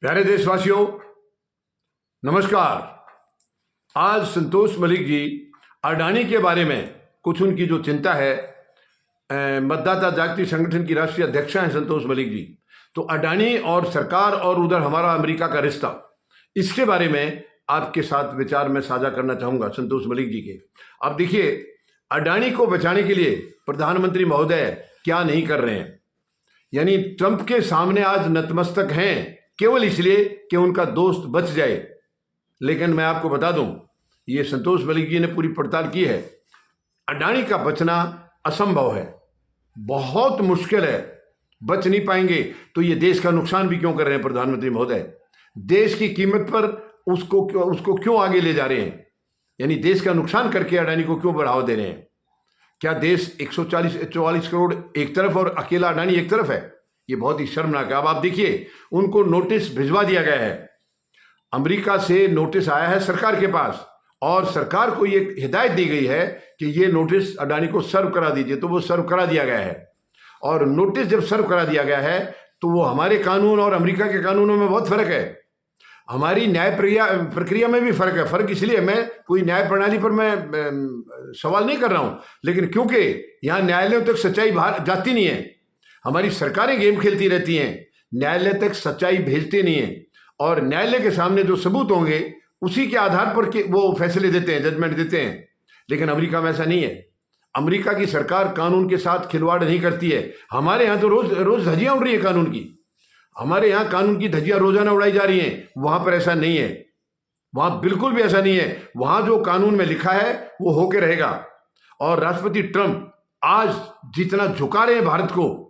प्यारे देशवासियों, नमस्कार। आज संतोष मलिक जी अडानी के बारे में कुछ उनकी जो चिंता है, मतदाता जागृति संगठन की राष्ट्रीय अध्यक्षा हैं संतोष मलिक जी। तो अडानी और सरकार और उधर हमारा अमेरिका का रिश्ता, इसके बारे में आपके साथ विचार मैं साझा करना चाहूँगा संतोष मलिक जी के। अब देखिए, अडानी को बचाने के लिए प्रधानमंत्री महोदय क्या नहीं कर रहे हैं। यानी ट्रंप के सामने आज नतमस्तक हैं केवल इसलिए कि उनका दोस्त बच जाए। लेकिन मैं आपको बता दूं, ये संतोष मलिक जी ने पूरी पड़ताल की है, अडानी का बचना असंभव है, बहुत मुश्किल है, बच नहीं पाएंगे। तो ये देश का नुकसान भी क्यों कर रहे हैं प्रधानमंत्री महोदय? देश की कीमत पर उसको क्यों आगे ले जा रहे हैं? यानी देश का नुकसान करके अडानी को क्यों बढ़ावा दे रहे हैं? क्या देश 144 करोड़ एक तरफ और अकेला अडानी एक तरफ है? ये बहुत ही शर्मनाक है। अब आप देखिए, उनको नोटिस भिजवा दिया गया है, अमेरिका से नोटिस आया है सरकार के पास, और सरकार को ये हिदायत दी गई है कि ये नोटिस अडानी को सर्व करा दीजिए। तो वो सर्व करा दिया गया है, और नोटिस जब सर्व करा दिया गया है तो वो हमारे कानून और अमेरिका के कानूनों में बहुत फर्क है, हमारी न्याय प्रक्रिया में भी फर्क है। फर्क इसलिए, मैं कोई न्याय प्रणाली पर मैं सवाल नहीं कर रहा हूं, लेकिन क्योंकि यहां न्यायालयों तक सच्चाई बाहर जाती नहीं है, हमारी सरकारें गेम खेलती रहती हैं, न्यायालय तक सच्चाई भेजते नहीं है, और न्यायालय के सामने जो सबूत होंगे उसी के आधार पर वो फैसले देते हैं, जजमेंट देते हैं। लेकिन अमेरिका में ऐसा नहीं है। अमेरिका की सरकार कानून के साथ खिलवाड़ नहीं करती है। हमारे यहाँ तो रोज रोज धज्जियां उड़ रही है कानून की, हमारे यहाँ कानून की धज्जियां रोजाना उड़ाई जा रही हैं। वहां पर ऐसा नहीं है, वहां बिल्कुल भी ऐसा नहीं है। वहां जो कानून में लिखा है वो होके रहेगा। और राष्ट्रपति ट्रंप आज जितना झुका रहे हैं भारत को,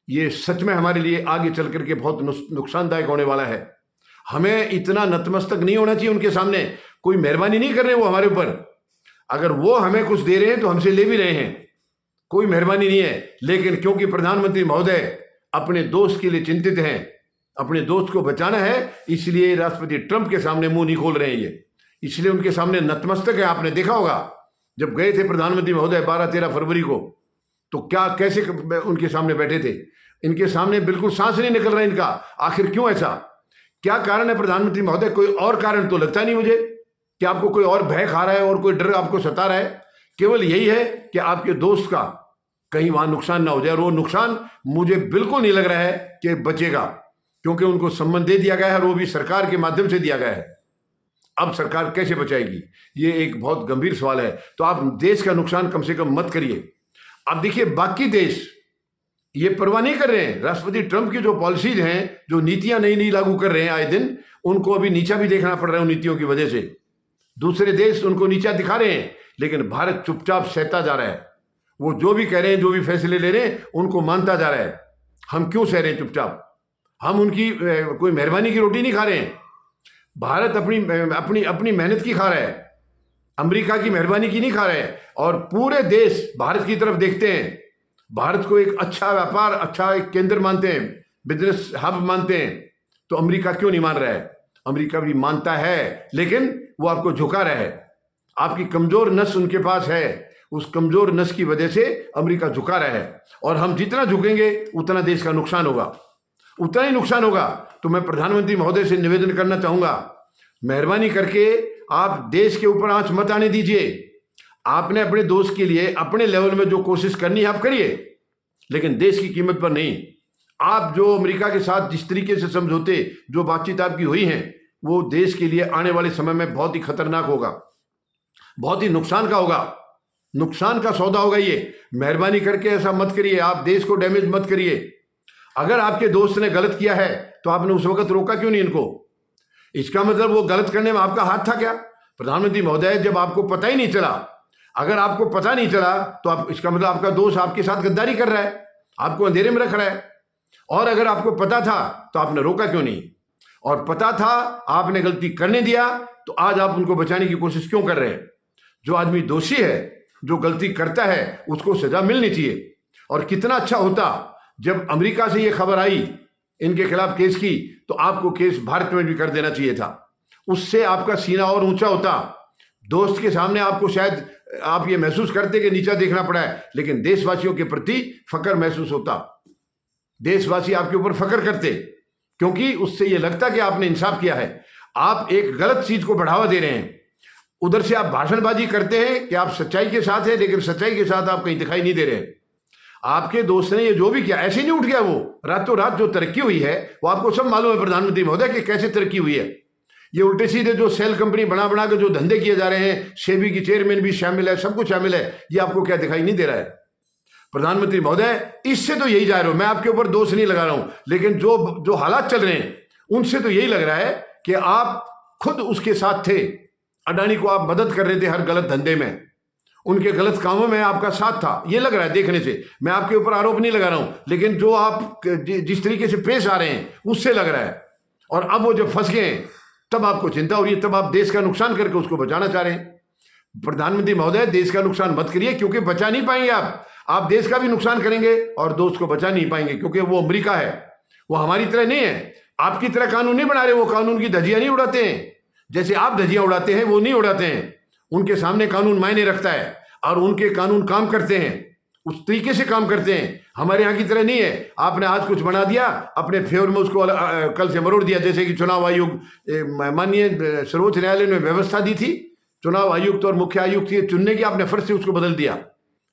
ये सच में हमारे लिए आगे चल करके बहुत नुकसानदायक होने वाला है। हमें इतना नतमस्तक नहीं होना चाहिए उनके सामने। कोई मेहरबानी नहीं कर रहे वो हमारे ऊपर, अगर वो हमें कुछ दे रहे हैं तो हमसे ले भी रहे हैं, कोई मेहरबानी नहीं है। लेकिन क्योंकि प्रधानमंत्री महोदय अपने दोस्त के लिए चिंतित हैं, अपने दोस्त को बचाना है, इसलिए राष्ट्रपति ट्रंप के सामने मुंह नहीं खोल रहे हैं ये, इसलिए उनके सामने नतमस्तक है। आपने देखा होगा जब गए थे प्रधानमंत्री महोदय 12-13 फरवरी को, तो क्या कैसे उनके सामने बैठे थे, इनके सामने बिल्कुल सांस नहीं निकल रहा इनका। आखिर क्यों ऐसा, क्या कारण है प्रधानमंत्री महोदय? कोई और कारण तो लगता नहीं मुझे कि आपको कोई और भय खा रहा है और कोई डर आपको सता रहा है। केवल यही है कि आपके दोस्त का कहीं वहां नुकसान ना हो जाए, और वो नुकसान मुझे बिल्कुल नहीं लग रहा है कि बचेगा, क्योंकि उनको सम्मान दे दिया गया है और वो भी सरकार के माध्यम से दिया गया है। अब सरकार कैसे बचाएगी, ये एक बहुत गंभीर सवाल है। तो आप देश का नुकसान कम से कम मत करिए। अब देखिए, बाकी देश ये परवाह नहीं कर रहे हैं। राष्ट्रपति ट्रंप की जो पॉलिसीज हैं, जो नीतियां नई नई लागू कर रहे हैं आए दिन, उनको अभी नीचा भी देखना पड़ रहा है उन नीतियों की वजह से। दूसरे देश उनको नीचा दिखा रहे हैं, लेकिन भारत चुपचाप सहता जा रहा है। वो जो भी कह रहे हैं, जो भी फैसले ले रहे हैं, उनको मानता जा रहा है। हम क्यों सह रहे हैं चुपचाप? हम उनकी कोई मेहरबानी की रोटी नहीं खा रहे हैं। भारत अपनी मेहनत की खा रहा है, अमेरिका की मेहरबानी की नहीं खा रहा है। और पूरे देश भारत की तरफ देखते हैं, भारत को एक अच्छा व्यापार, अच्छा एक केंद्र मानते हैं, बिजनेस हब मानते हैं। तो अमेरिका क्यों नहीं मान रहा है? अमेरिका भी मानता है, लेकिन वो आपको झुका रहा है। आपकी कमजोर नस उनके पास है, उस कमजोर नस की वजह से अमेरिका झुका रहा है। और हम जितना झुकेंगे उतना देश का नुकसान होगा, उतना ही नुकसान होगा। तो मैं प्रधानमंत्री महोदय से निवेदन करना चाहूंगा, मेहरबानी करके आप देश के ऊपर आंच मत आने दीजिए। आपने अपने दोस्त के लिए अपने लेवल में जो कोशिश करनी है आप करिए, लेकिन देश की कीमत पर नहीं। आप जो अमेरिका के साथ जिस तरीके से समझौते, जो बातचीत आपकी हुई है, वो देश के लिए आने वाले समय में बहुत ही खतरनाक होगा, बहुत ही नुकसान का होगा, नुकसान का सौदा होगा ये। मेहरबानी करके ऐसा मत करिए, आप देश को डैमेज मत करिए। अगर आपके दोस्त ने गलत किया है तो आपने उस वक्त रोका क्यों नहीं इनको? इसका मतलब वो गलत करने में आपका हाथ था क्या? प्रधानमंत्री महोदय, जब आपको पता ही नहीं चला, अगर आपको पता नहीं चला तो आप, इसका मतलब आपका दोस्त आपके साथ गद्दारी कर रहा है, आपको अंधेरे में रख रहा है। और अगर आपको पता था तो आपने रोका क्यों नहीं? और पता था, आपने गलती करने दिया, तो आज आप उनको बचाने की कोशिश क्यों कर रहे हैं? जो आदमी दोषी है, जो गलती करता है, उसको सजा मिलनी चाहिए। और कितना अच्छा होता जब अमेरिका से ये खबर आई इनके खिलाफ केस की, तो आपको केस भारत में भी कर देना चाहिए था। उससे आपका सीना और ऊंचा होता। दोस्त के सामने आपको शायद आप ये महसूस करते कि नीचा देखना पड़ा है, लेकिन देशवासियों के प्रति फक्र महसूस होता। देशवासी आपके ऊपर फक्र करते क्योंकि उससे ये लगता कि आपने इंसाफ किया है। आप एक गलत चीज को बढ़ावा दे रहे हैं। उधर से आप भाषणबाजी करते हैं कि आप सच्चाई के साथ हैं, लेकिन सच्चाई के साथ आप कहीं दिखाई नहीं दे रहे। आपके दोस्त ने ये जो भी किया ऐसे नहीं उठ गया, वो रातों रात जो तरक्की हुई है वो आपको सब मालूम है प्रधानमंत्री महोदय कि कैसे तरक्की हुई है। ये उल्टे सीधे जो सेल कंपनी बना बना के जो धंधे किए जा रहे हैं, सेबी की चेयरमैन भी शामिल है, सब कुछ शामिल है, ये आपको क्या दिखाई नहीं दे रहा है? प्रधानमंत्री महोदय, इससे तो यही जा रहे हो, मैं आपके ऊपर दोष नहीं लगा रहा हूं, लेकिन जो हालात चल रहे हैं उनसे तो यही लग रहा है कि आप खुद उसके साथ थे। अडानी को आप मदद कर रहे थे हर गलत धंधे में, उनके गलत कामों में आपका साथ था, ये लग रहा है देखने से। मैं आपके ऊपर आरोप नहीं लगा रहा हूं, लेकिन जो आप जिस तरीके से पेश आ रहे हैं उससे लग रहा है। और अब वो जब फंस गए तब आपको चिंता हो रही है, तब आप देश का नुकसान करके उसको बचाना चाह रहे हैं। प्रधानमंत्री महोदय, देश का नुकसान मत करिए, क्योंकि बचा नहीं पाएंगे आप देश का भी नुकसान करेंगे और दोस्त को बचा नहीं पाएंगे, क्योंकि वो अमेरिका है, वो हमारी तरह नहीं है, आपकी तरह कानून नहीं बना रहे, वो कानून की धज्जियां नहीं उड़ाते हैं। जैसे आप धज्जियां उड़ाते हैं वो नहीं उड़ाते हैं। उनके सामने कानून मायने रखता है और उनके कानून काम करते हैं, उस तरीके से काम करते हैं। हमारे यहाँ की तरह नहीं है, आपने आज कुछ बना दिया अपने फेवर में, उसको कल से मरोड़ दिया। जैसे कि चुनाव आयोग, माननीय सर्वोच्च न्यायालय ने व्यवस्था दी थी चुनाव आयुक्त और मुख्य आयुक्त के चुनने की, आपने फर्ज से उसको बदल दिया,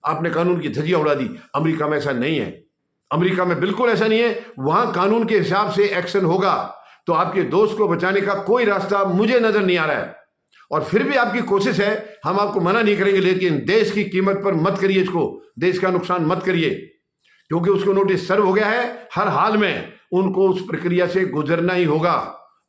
आपने कानून की धज्जियां उड़ा दी। अमेरिका में ऐसा नहीं है, अमेरिका में बिल्कुल ऐसा नहीं है। वहां कानून के हिसाब से एक्शन होगा। तो आपके दोस्त को बचाने का कोई रास्ता मुझे नजर नहीं आ रहा है, और फिर भी आपकी कोशिश है। हम आपको मना नहीं करेंगे, लेकिन देश की कीमत पर मत करिए इसको, देश का नुकसान मत करिए, क्योंकि उसको नोटिस सर्व हो गया है। हर हाल में उनको उस प्रक्रिया से गुजरना ही होगा,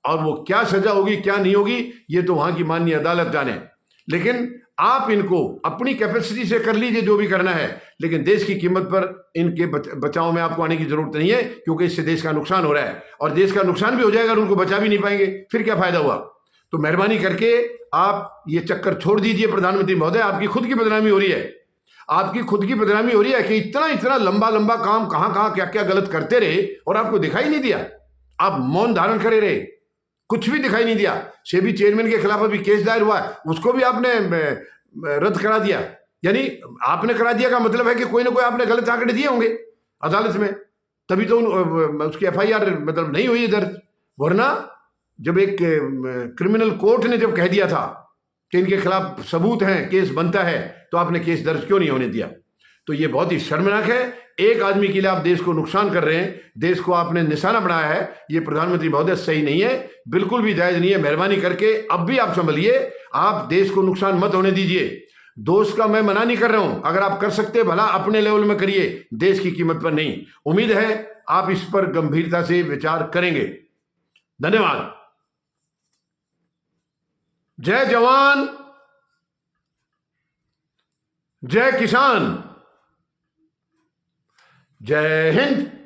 और वो क्या सजा होगी क्या नहीं होगी ये तो वहां की माननीय अदालत जाने। लेकिन आप इनको अपनी कैपेसिटी से कर लीजिए जो भी करना है, लेकिन देश की कीमत पर इनके बचाव में आपको आने की जरूरत नहीं है, क्योंकि इससे देश का नुकसान हो रहा है, और देश का नुकसान भी हो जाएगा और उनको बचा भी नहीं पाएंगे, फिर क्या फायदा हुआ? तो मेहरबानी करके आप ये चक्कर छोड़ दीजिए प्रधानमंत्री महोदय। आपकी खुद की बदनामी हो रही है, आपकी खुद की बदनामी हो रही है कि इतना इतना लंबा लंबा काम कहां कहां क्या क्या गलत करते रहे और आपको दिखाई नहीं दिया। आप मौन धारण करे रहे, कुछ भी दिखाई नहीं दिया। सेबी चेयरमैन के खिलाफ अभी केस दायर हुआ है, उसको भी आपने रद्द करा दिया। यानी आपने करा दिया का मतलब है कि कोई ना कोई आपने गलत आंकड़े दिए होंगे अदालत में, तभी तो उसकी FIR मतलब नहीं हुई दर्ज। वरना जब एक क्रिमिनल कोर्ट ने जब कह दिया था कि इनके खिलाफ सबूत हैं, केस बनता है, तो आपने केस दर्ज क्यों नहीं होने दिया? तो ये बहुत ही शर्मनाक है। एक आदमी के लिए आप देश को नुकसान कर रहे हैं, देश को आपने निशाना बनाया है। ये प्रधानमंत्री महोदय सही नहीं है, बिल्कुल भी जायज नहीं है। मेहरबानी करके अब भी आप संभलिए, आप देश को नुकसान मत होने दीजिए। दोस्त का मैं मना नहीं कर रहा हूं, अगर आप कर सकते भला अपने लेवल में करिए, देश की कीमत पर नहीं। उम्मीद है आप इस पर गंभीरता से विचार करेंगे। धन्यवाद। जय जवान, जय किसान, जय हिंद।